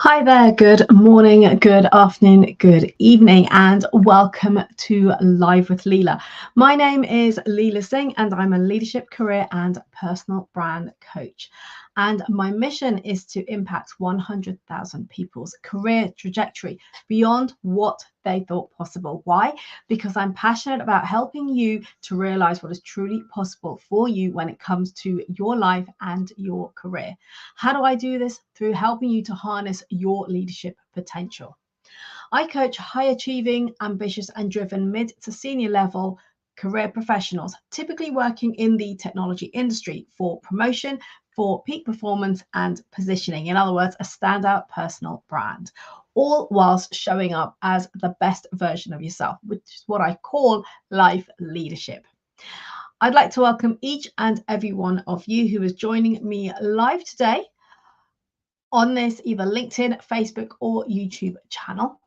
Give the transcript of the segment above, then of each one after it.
Hi there, good morning, good afternoon, good evening, and welcome to Live with Leila. My name is Leila Singh, and I'm a leadership, career, and personal brand coach. And my mission is to impact 100,000 people's career trajectory beyond what they thought possible. Why? Because I'm passionate about helping you to realize what is truly possible for you when it comes to your life and your career. How do I do this? Through helping you to harness your leadership potential. I coach high achieving, ambitious, and driven mid to senior level career professionals, typically working in the technology industry for promotion, for peak performance, and positioning. In other words, a standout personal brand, all whilst showing up as the best version of yourself, which is what I call life leadership. I'd like to welcome each and every one of you who is joining me live today on this either LinkedIn, Facebook, or YouTube channel.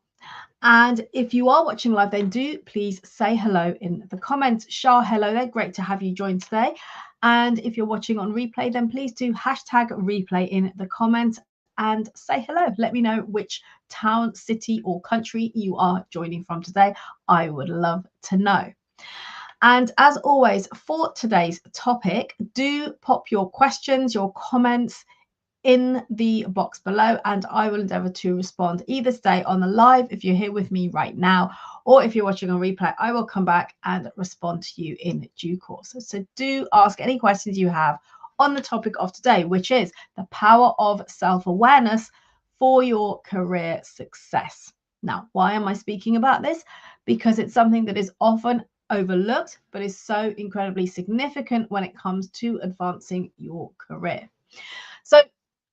And if you are watching live, then do please say hello in the comments. Shah, hello there. Great to have you join today. And if you're watching on replay, then please do hashtag replay in the comments and say hello. Let me know which town, city, or country you are joining from today. I would love to know. And as always, for today's topic, do pop your questions, your comments in the box below, and I will endeavor to respond either stay on the live if you're here with me right now, or if you're watching on replay, I will come back and respond to you in due course. So do ask any questions you have on the topic of today, which is the power of self-awareness for your career success. Now, why am I speaking about this? Because it's something that is often overlooked, but is so incredibly significant when it comes to advancing your career. So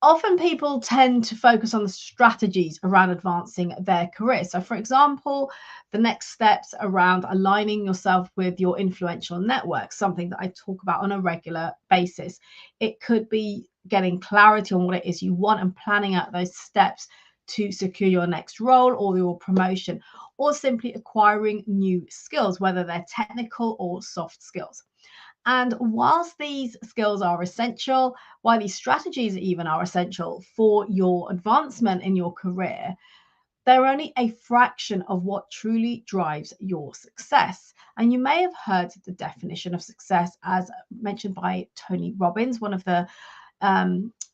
often people tend to focus on the strategies around advancing their career. So, for example, the next steps around aligning yourself with your influential network, something that I talk about on a regular basis. It could be getting clarity on what it is you want and planning out those steps to secure your next role or your promotion, or simply acquiring new skills, whether they're technical or soft skills. And whilst these skills are essential, why these strategies even are essential for your advancement in your career, they're only a fraction of what truly drives your success. And you may have heard the definition of success as mentioned by Tony Robbins, one of the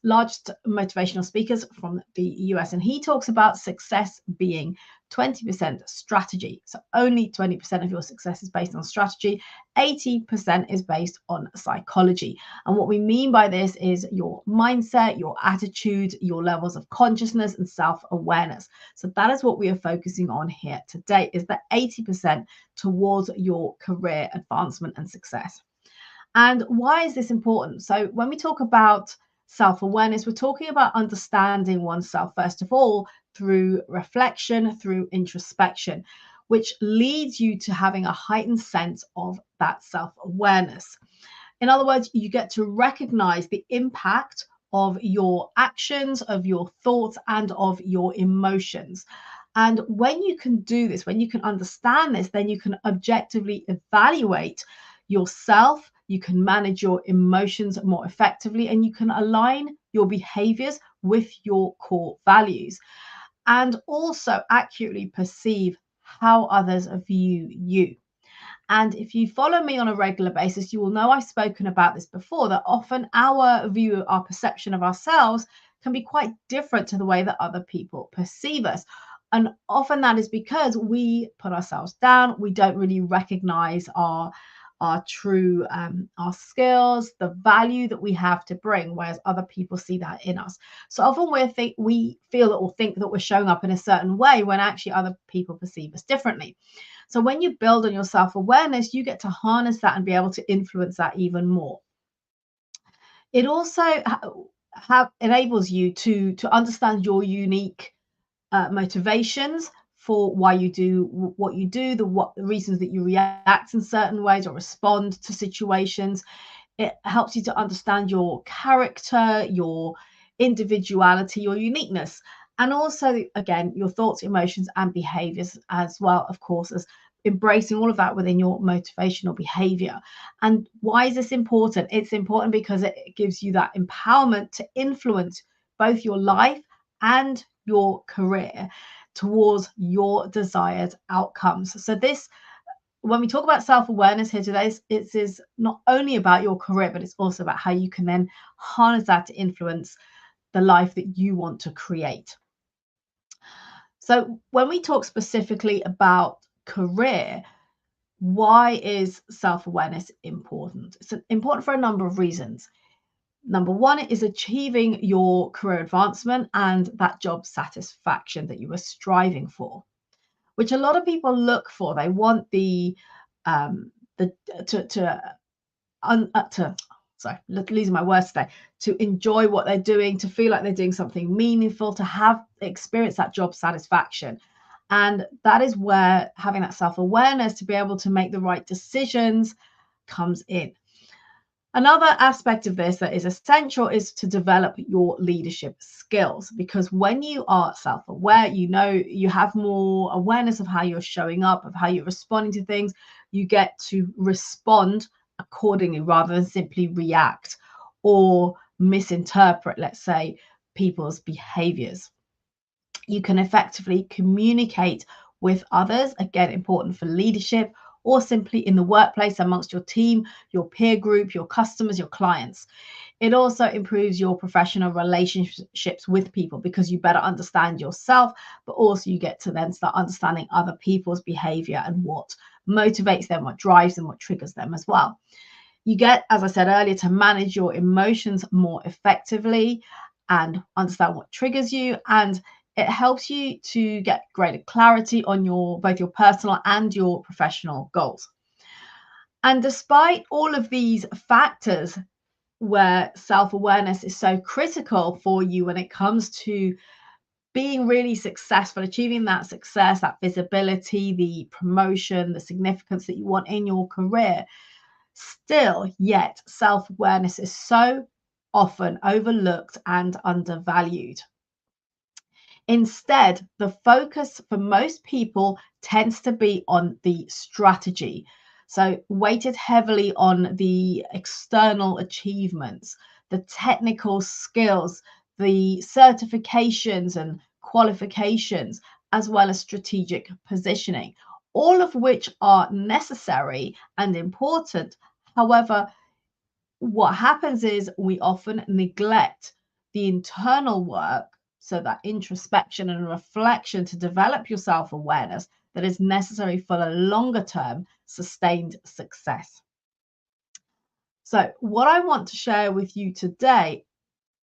largest motivational speakers from the US. And he talks about success being 20% strategy. So only 20% of your success is based on strategy. 80% is based on psychology. And what we mean by this is your mindset, your attitude, your levels of consciousness and self-awareness. So that is what we are focusing on here today, is the 80% towards your career advancement and success. And why is this important? So when we talk about self-awareness, we're talking about understanding oneself, first of all, through reflection, through introspection, which leads you to having a heightened sense of that self-awareness. In other words, you get to recognize the impact of your actions, of your thoughts, and of your emotions. And when you can do this, when you can understand this, then you can objectively evaluate yourself, you can manage your emotions more effectively, and you can align your behaviors with your core values, and also accurately perceive how others view you. And if you follow me on a regular basis, you will know I've spoken about this before, that often our view, our perception of ourselves can be quite different to the way that other people perceive us. And often that is because we put ourselves down. We don't really recognize our true our skills, the value that we have to bring, whereas other people see that in us. So often we feel that or think that we're showing up in a certain way when actually other people perceive us differently. So when you build on your self-awareness, you get to harness that and be able to influence that even more. It also enables you to understand your unique motivations for why you do what you do, the reasons that you react in certain ways or respond to situations. It helps you to understand your character, your individuality, your uniqueness, and also, again, your thoughts, emotions, and behaviors as well, of course, as embracing all of that within your motivational behavior. And why is this important? It's important because it gives you that empowerment to influence both your life and your career towards your desired outcomes. So this, when we talk about self-awareness here today, it is not only about your career, but it's also about how you can then harness that to influence the life that you want to create. So when we talk specifically about career, why is self-awareness important? It's important for a number of reasons. Number one is achieving your career advancement and that job satisfaction that you were striving for, which a lot of people look for. They want the sorry, losing my words today, to enjoy what they're doing, to feel like they're doing something meaningful, to have experience that job satisfaction. And that is where having that self-awareness to be able to make the right decisions comes in. Another aspect of this that is essential is to develop your leadership skills, because when you are self-aware, you know, you have more awareness of how you're showing up, of how you're responding to things. You get to respond accordingly rather than simply react or misinterpret, let's say, people's behaviors. You can effectively communicate with others, again, important for leadership, or simply in the workplace amongst your team, your peer group, your customers, your clients. It also improves your professional relationships with people because you better understand yourself, but also you get to then start understanding other people's behavior and what motivates them, what drives them, what triggers them as well. You get, as I said earlier, to manage your emotions more effectively and understand what triggers you, and it helps you to get greater clarity on both your personal and your professional goals. And despite all of these factors where self-awareness is so critical for you when it comes to being really successful, achieving that success, that visibility, the promotion, the significance that you want in your career, still, yet, self-awareness is so often overlooked and undervalued. Instead, the focus for most people tends to be on the strategy. So, weighted heavily on the external achievements, the technical skills, the certifications and qualifications, as well as strategic positioning, all of which are necessary and important. However, what happens is we often neglect the internal work, so that introspection and reflection to develop your self-awareness that is necessary for a longer term sustained success. So what I want to share with you today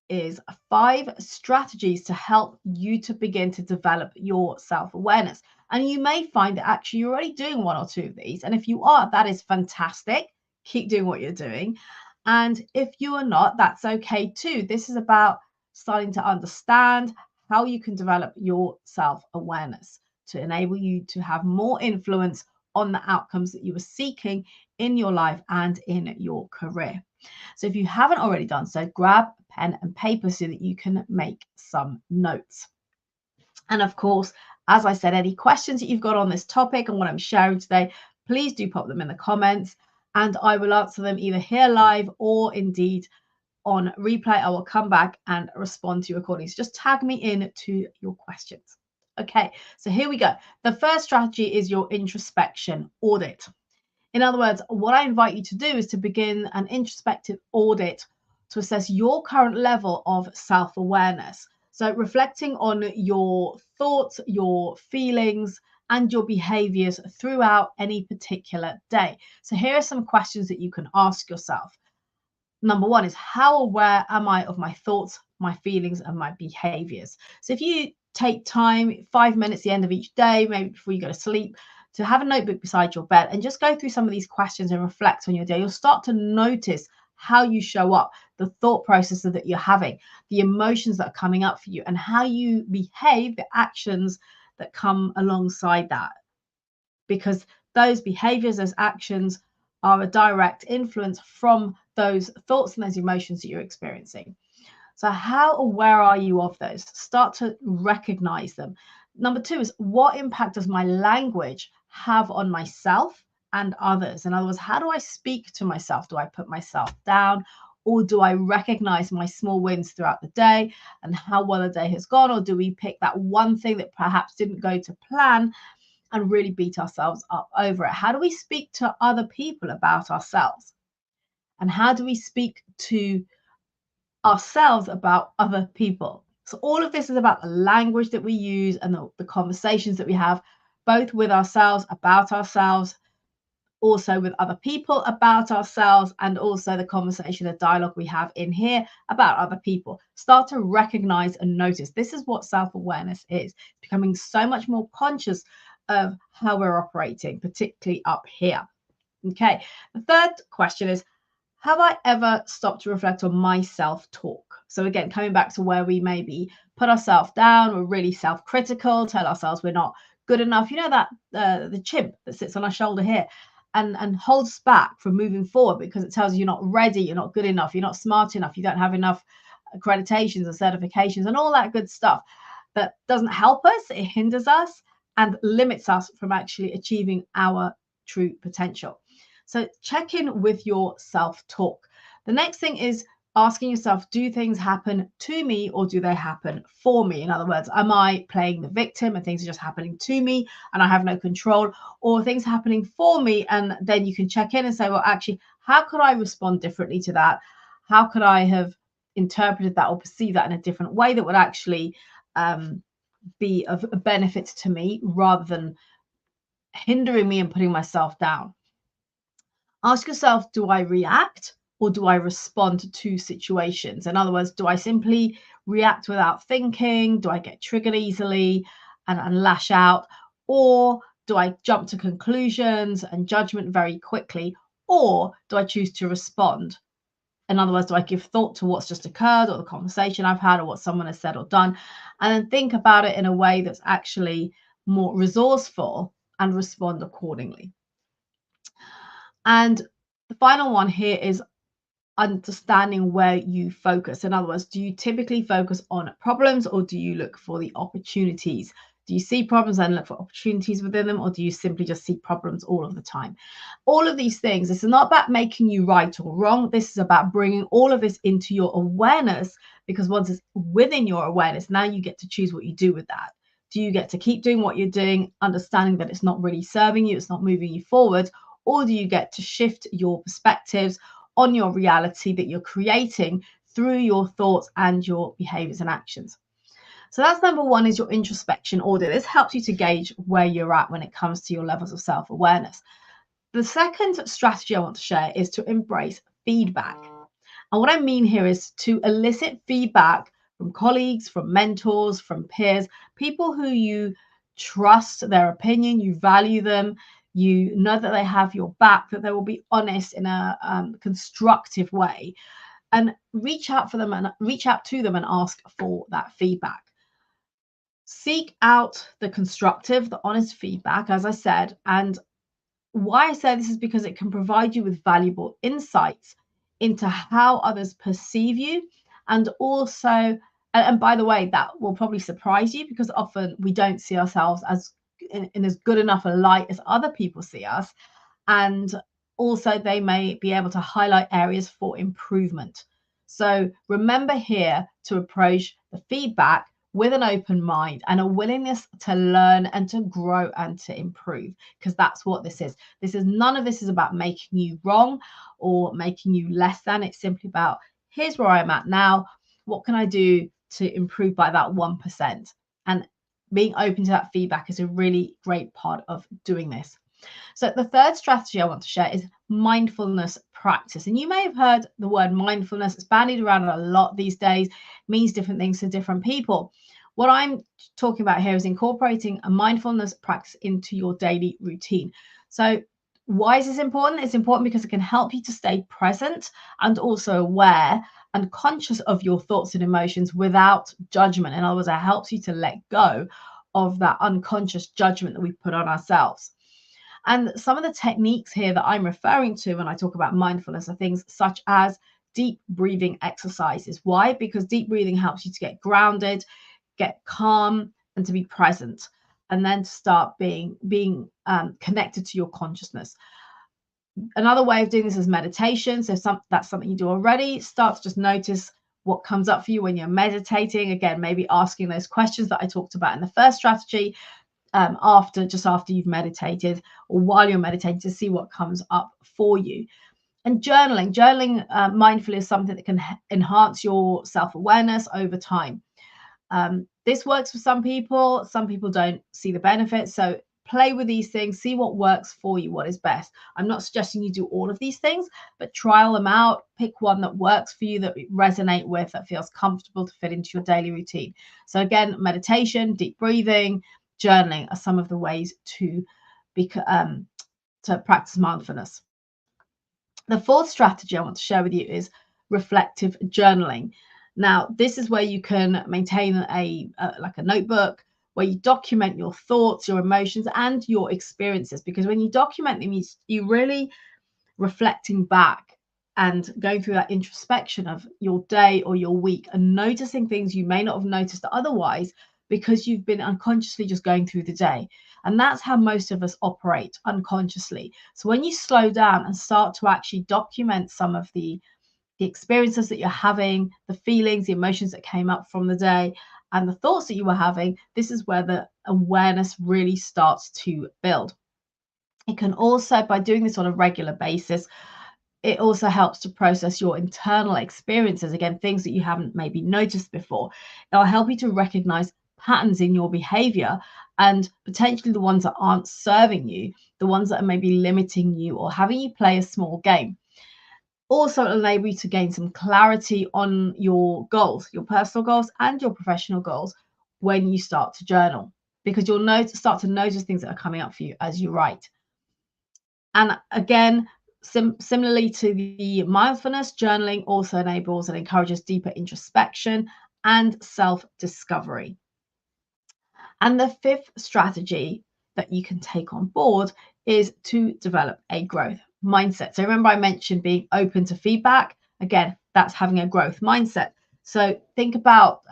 is 5 strategies to help you to begin to develop your self-awareness. And you may find that actually you're already doing 1 or 2 of these. And if you are, that is fantastic. Keep doing what you're doing. And if you are not, that's okay too. This is about starting to understand how you can develop your self-awareness to enable you to have more influence on the outcomes that you are seeking in your life and in your career. So if you haven't already done so, grab a pen and paper so that you can make some notes. And of course, as I said, any questions that you've got on this topic and what I'm sharing today, please do pop them in the comments and I will answer them either here live or indeed on replay. I will come back and respond to you accordingly. So just tag me in to your questions. Okay, so here we go. The first strategy is your introspection audit. In other words, what I invite you to do is to begin an introspective audit to assess your current level of self-awareness. So reflecting on your thoughts, your feelings, and your behaviors throughout any particular day. So here are some questions that you can ask yourself. Number 1 is, how aware am I of my thoughts, my feelings, and my behaviors? So if you take time, 5 minutes at the end of each day, maybe before you go to sleep, to have a notebook beside your bed and just go through some of these questions and reflect on your day, you'll start to notice how you show up, the thought processes that you're having, the emotions that are coming up for you, and how you behave, the actions that come alongside that. Because those behaviors, those actions are a direct influence from those thoughts and those emotions that you're experiencing. So how aware are you of those? Start to recognize them. Number 2 is, what impact does my language have on myself and others? In other words, how do I speak to myself? Do I put myself down Or do I recognize my small wins throughout the day and how well the day has gone? Or do we pick that one thing that perhaps didn't go to plan and really beat ourselves up over it? How do we speak to other people about ourselves? And how do we speak to ourselves about other people? So all of this is about the language that we use and the conversations that we have, both with ourselves, about ourselves, also with other people about ourselves, and also the conversation, the dialogue we have in here about other people. Start to recognize and notice. This is what self-awareness is, becoming so much more conscious of how we're operating, particularly up here. Okay, the third question is, have I ever stopped to reflect on my self-talk? So again, coming back to where we maybe put ourselves down, we're really self-critical, tell ourselves we're not good enough. You know that the chimp that sits on our shoulder here and holds us back from moving forward because it tells you you're not ready, you're not good enough, you're not smart enough, you don't have enough accreditations or certifications and all that good stuff. That doesn't help us, it hinders us and limits us from actually achieving our true potential. So check in with your self-talk. The next thing is asking yourself, do things happen to me or do they happen for me? In other words, am I playing the victim and things are just happening to me and I have no control, or things happening for me? And then you can check in and say, well, actually, how could I respond differently to that? How could I have interpreted that or perceived that in a different way that would actually be of benefit to me rather than hindering me and putting myself down? Ask yourself, do I react or do I respond to situations? In other words, do I simply react without thinking? Do I get triggered easily and lash out? Or do I jump to conclusions and judgment very quickly? Or do I choose to respond? In other words, do I give thought to what's just occurred or the conversation I've had or what someone has said or done, and then think about it in a way that's actually more resourceful and respond accordingly? And the final one here is understanding where you focus. In other words, do you typically focus on problems or do you look for the opportunities? Do you see problems and look for opportunities within them, or do you simply just see problems all of the time? All of these things, this is not about making you right or wrong. This is about bringing all of this into your awareness, because once it's within your awareness, now you get to choose what you do with that. Do you get to keep doing what you're doing, understanding that it's not really serving you, it's not moving you forward, or do you get to shift your perspectives on your reality that you're creating through your thoughts and your behaviors and actions? So that's number one, is your introspection audit. This helps you to gauge where you're at when it comes to your levels of self-awareness. The second strategy I want to share is to embrace feedback. And what I mean here is to elicit feedback from colleagues, from mentors, from peers, people who you trust their opinion, you value them, you know that they have your back, that they will be honest in a constructive way, and reach out to them and ask for that feedback. Seek out the constructive, the honest feedback, as I said. And why I say this is because it can provide you with valuable insights into how others perceive you. And also, and by the way, that will probably surprise you, because often we don't see ourselves as in as good enough a light as other people see us. And also, they may be able to highlight areas for improvement. So remember here to approach the feedback with an open mind and a willingness to learn and to grow and to improve, because that's what this is. None of this is about making you wrong or making you less than. It's simply about, here's where I'm at now. What can I do to improve by that 1%? And being open to that feedback is a really great part of doing this. So the third strategy I want to share is mindfulness practice. And you may have heard the word mindfulness. It's bandied around a lot these days. It means different things to different people. What I'm talking about here is incorporating a mindfulness practice into your daily routine. So why is this important? It's important because it can help you to stay present and also aware and conscious of your thoughts and emotions without judgment. In other words, it helps you to let go of that unconscious judgment that we put on ourselves. And some of the techniques here that I'm referring to when I talk about mindfulness are things such as deep breathing exercises. Why? Because deep breathing helps you to get grounded, get calm, and to be present, and then to start being connected to your consciousness. Another way of doing this is meditation. So that's something you do already. Start to just notice what comes up for you when you're meditating. Again, maybe asking those questions that I talked about in the first strategy after you've meditated or while you're meditating, to see what comes up for you. And journaling mindfully is something that can enhance your self-awareness over time. This works for some people don't see the benefits. So play with these things, see what works for you, what is best. I'm not suggesting you do all of these things, but trial them out. Pick one that works for you, that you resonate with, that feels comfortable to fit into your daily routine. So again, meditation, deep breathing, journaling are some of the ways to practice mindfulness. The fourth strategy I want to share with you is reflective journaling. Now, this is where you can maintain a notebook where you document your thoughts, your emotions, and your experiences. Because when you document them, you really reflecting back and going through that introspection of your day or your week and noticing things you may not have noticed otherwise, because you've been unconsciously just going through the day. And that's how most of us operate, unconsciously. So when you slow down and start to actually document some of the experiences that you're having, the feelings, the emotions that came up from the day, and the thoughts that you were having, this is where the awareness really starts to build. It can also, by doing this on a regular basis, it also helps to process your internal experiences. Again, things that you haven't maybe noticed before. It'll help you to recognize patterns in your behavior, and potentially the ones that aren't serving you, the ones that are maybe limiting you or having you play a small game. Also, it'll enable you to gain some clarity on your goals, your personal goals and your professional goals, when you start to journal, because you'll start to notice things that are coming up for you as you write. And again, similarly to the mindfulness, journaling also enables and encourages deeper introspection and self-discovery. And the fifth strategy that you can take on board is to develop a growth mindset. So remember, I mentioned being open to feedback. Again, that's having a growth mindset. So think about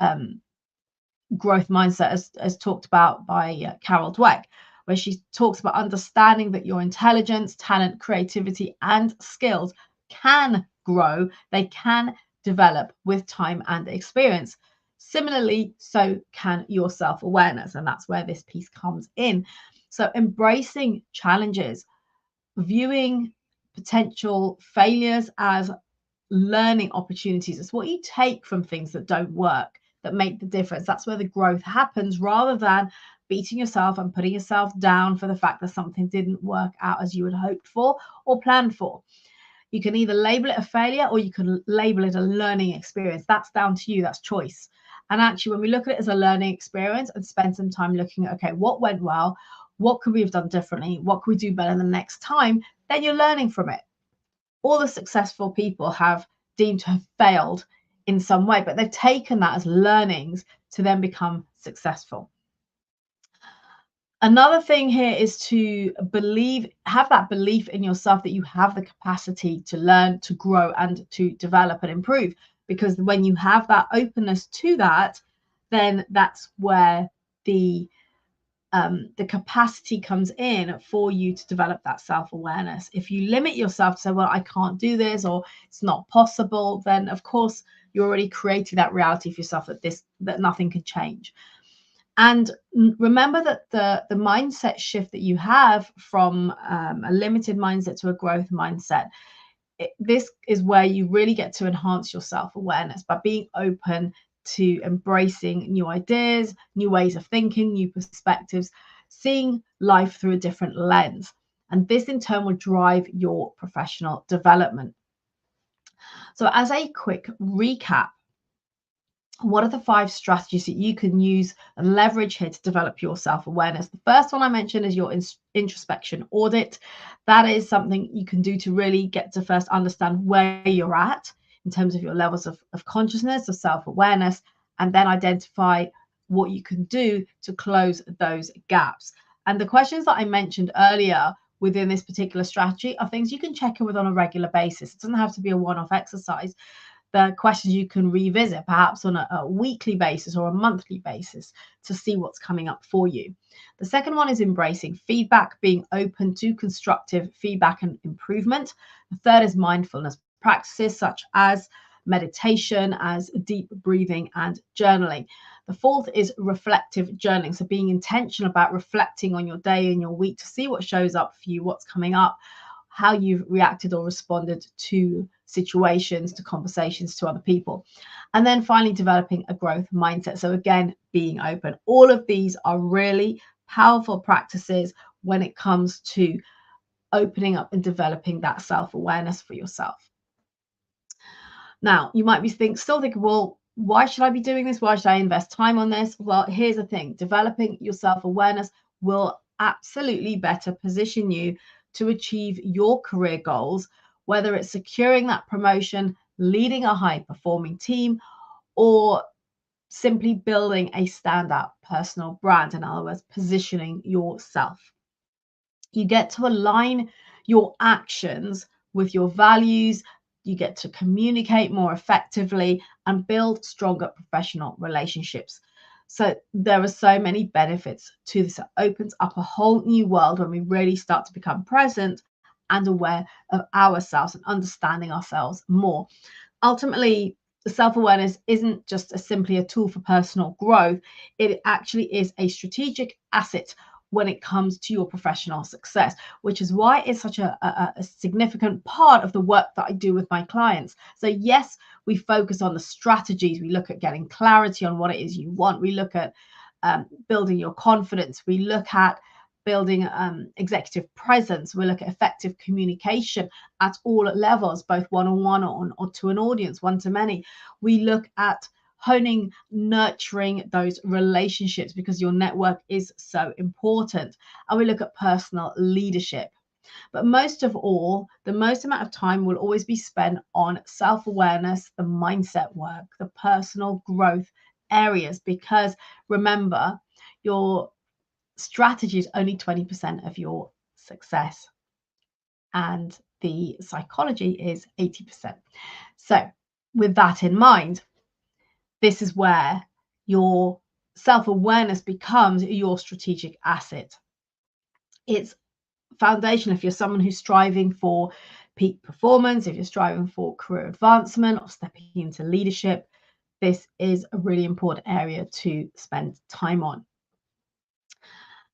growth mindset as talked about by Carol Dweck, where she talks about understanding that your intelligence, talent, creativity, and skills can grow. They can develop with time and experience. Similarly, so can your self-awareness, and that's where this piece comes in. So embracing challenges, viewing potential failures as learning opportunities. It's what you take from things that don't work that make the difference. That's where the growth happens, rather than beating yourself and putting yourself down for the fact that something didn't work out as you had hoped for or planned for. You can either label it a failure or you can label it a learning experience. That's down to you. That's choice. And actually, when we look at it as a learning experience and spend some time looking at, okay, what went well? What could we have done differently? What could we do better the next time? Then you're learning from it. All the successful people have deemed to have failed in some way, but they've taken that as learnings to then become successful. Another thing here is to have that belief in yourself that you have the capacity to learn, to grow, and to develop and improve. Because when you have that openness to that, then that's where the capacity comes in for you to develop that self-awareness. If you limit yourself to say, well, I can't do this, or it's not possible, then of course you're already creating that reality for yourself that nothing can change. And remember that the mindset shift that you have from a limited mindset to a growth mindset, this is where you really get to enhance your self-awareness by being open to embracing new ideas, new ways of thinking, new perspectives, seeing life through a different lens. And this in turn will drive your professional development. So as a quick recap, what are the 5 strategies that you can use and leverage here to develop your self-awareness? The first one I mentioned is your introspection audit. That is something you can do to really get to first understand where you're at in terms of your levels of consciousness, of self-awareness, and then identify what you can do to close those gaps. And the questions that I mentioned earlier within this particular strategy are things you can check in with on a regular basis. It doesn't have to be a one-off exercise. the questions you can revisit perhaps on a weekly basis or a monthly basis to see what's coming up for you. The second one is embracing feedback, being open to constructive feedback and improvement. The third is mindfulness practices such as meditation, as deep breathing and journaling. The fourth is reflective journaling. So being intentional about reflecting on your day and your week to see what shows up for you, what's coming up, how you've reacted or responded to situations, to conversations, to other people. And then finally, developing a growth mindset. So again, being open. All of these are really powerful practices when it comes to opening up and developing that self-awareness for yourself. Now, you might be still thinking, well, why should I be doing this? Why should I invest time on this? Well, here's the thing. Developing your self-awareness will absolutely better position you to achieve your career goals, whether it's securing that promotion, leading a high-performing team, or simply building a standout personal brand. In other words, positioning yourself. You get to align your actions with your values. You get to communicate more effectively and build stronger professional relationships. So there are so many benefits to this. It opens up a whole new world when we really start to become present and aware of ourselves and understanding ourselves more. Ultimately, self-awareness isn't just simply a tool for personal growth. It actually is a strategic asset when it comes to your professional success, which is why it's such a significant part of the work that I do with my clients. So yes, we focus on the strategies. We look at getting clarity on what it is you want. We look at building your confidence. We look at building executive presence. We look at effective communication at all levels, both one-on-one or to an audience, one to many. We look at honing, nurturing those relationships because your network is so important. And we look at personal leadership. But most of all, the most amount of time will always be spent on self-awareness, the mindset work, the personal growth areas, because remember, your strategy is only 20% of your success and the psychology is 80%. So with that in mind, this is where your self-awareness becomes your strategic asset. It's foundational if you're someone who's striving for peak performance, if you're striving for career advancement or stepping into leadership. This is a really important area to spend time on.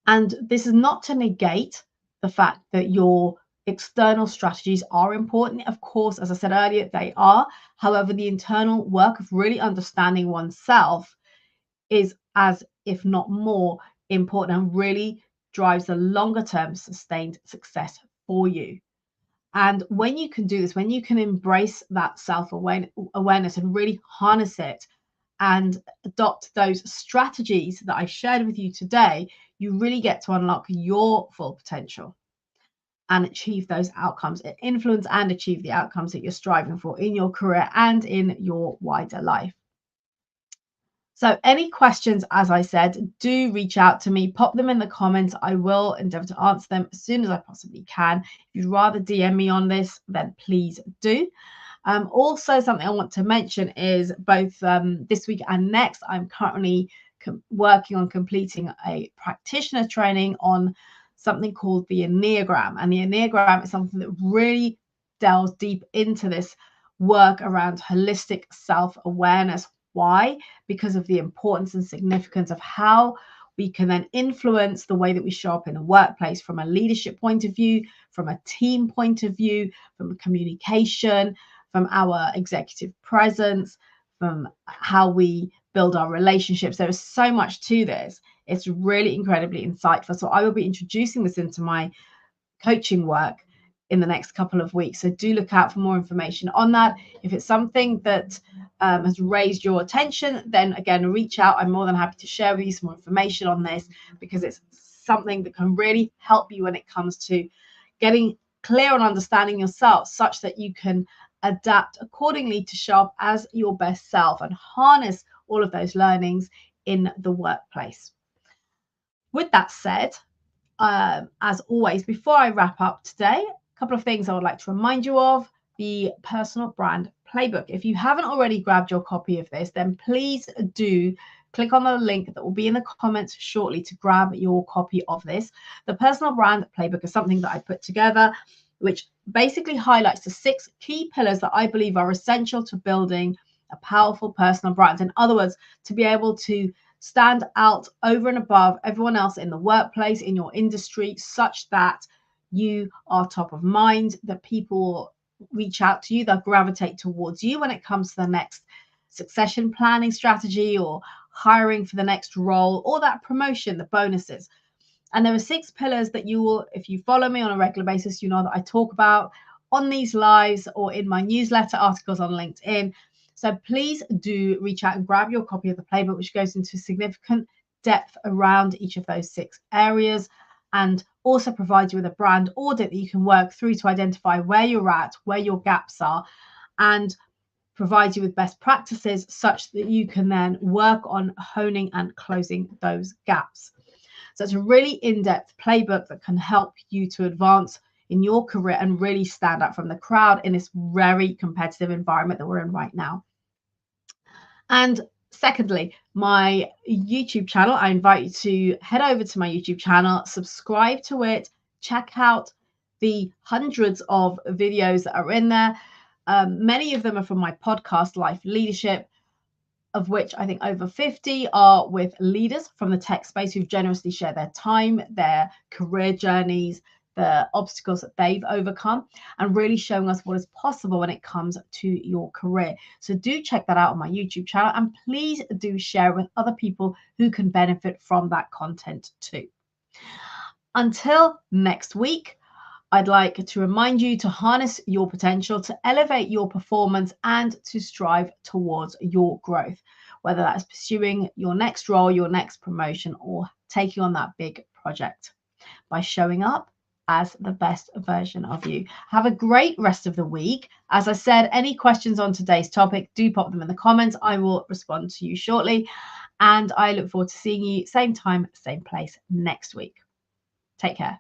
And this is not to negate the fact that your external strategies are important. Of course, as I said earlier, they are. However, the internal work of really understanding oneself is as if not more important and really drives a longer term sustained success for you. And when you can do this, when you can embrace that self-awareness and really harness it and adopt those strategies that I've shared with you today, you really get to unlock your full potential and achieve those outcomes, influence and achieve the outcomes that you're striving for in your career and in your wider life. So any questions, as I said, do reach out to me, pop them in the comments. I will endeavor to answer them as soon as I possibly can. If you'd rather DM me on this, then please do. Also, something I want to mention is both this week and next, I'm currently working on completing a practitioner training on something called the Enneagram. And the Enneagram is something that really delves deep into this work around holistic self-awareness. Why? Because of the importance and significance of how we can then influence the way that we show up in the workplace from a leadership point of view, from a team point of view, from a communication, from our executive presence, from how we build our relationships. There is so much to this. It's really incredibly insightful. So I will be introducing this into my coaching work in the next couple of weeks. So do look out for more information on that. If it's something that has raised your attention, then again, reach out. I'm more than happy to share with you some more information on this because it's something that can really help you when it comes to getting clear on understanding yourself such that you can adapt accordingly to show up as your best self and harness all of those learnings in the workplace. With that said, as always, before I wrap up today, a couple of things I would like to remind you of. The personal brand playbook. If you haven't already grabbed your copy of this, then please do click on the link that will be in the comments shortly to grab your copy of this. The personal brand playbook is something that I put together, which basically highlights the 6 key pillars that I believe are essential to building a powerful personal brand. In other words, to be able to stand out over and above everyone else in the workplace, in your industry, such that you are top of mind, that people reach out to you, they'll gravitate towards you when it comes to the next succession planning strategy or hiring for the next role or that promotion, the bonuses. And there are 6 pillars that you will, if you follow me on a regular basis, you know that I talk about on these lives or in my newsletter articles on LinkedIn. So please do reach out and grab your copy of the playbook, which goes into significant depth around each of those 6 areas, and also provides you with a brand audit that you can work through to identify where you're at, where your gaps are, and provides you with best practices such that you can then work on honing and closing those gaps. So it's a really in-depth playbook that can help you to advance in your career and really stand out from the crowd in this very competitive environment that we're in right now. And secondly, my YouTube channel, I invite you to head over to my YouTube channel, subscribe to it, check out the hundreds of videos that are in there. Many of them are from my podcast, Life Leadership, of which I think over 50 are with leaders from the tech space who've generously shared their time, their career journeys, the obstacles that they've overcome, and really showing us what is possible when it comes to your career. So do check that out on my YouTube channel, and please do share with other people who can benefit from that content too. Until next week, I'd like to remind you to harness your potential, to elevate your performance, and to strive towards your growth, whether that's pursuing your next role, your next promotion, or taking on that big project by showing up as the best version of you. Have a great rest of the week. As I said, any questions on today's topic, do pop them in the comments. I will respond to you shortly. And I look forward to seeing you same time, same place next week. Take care.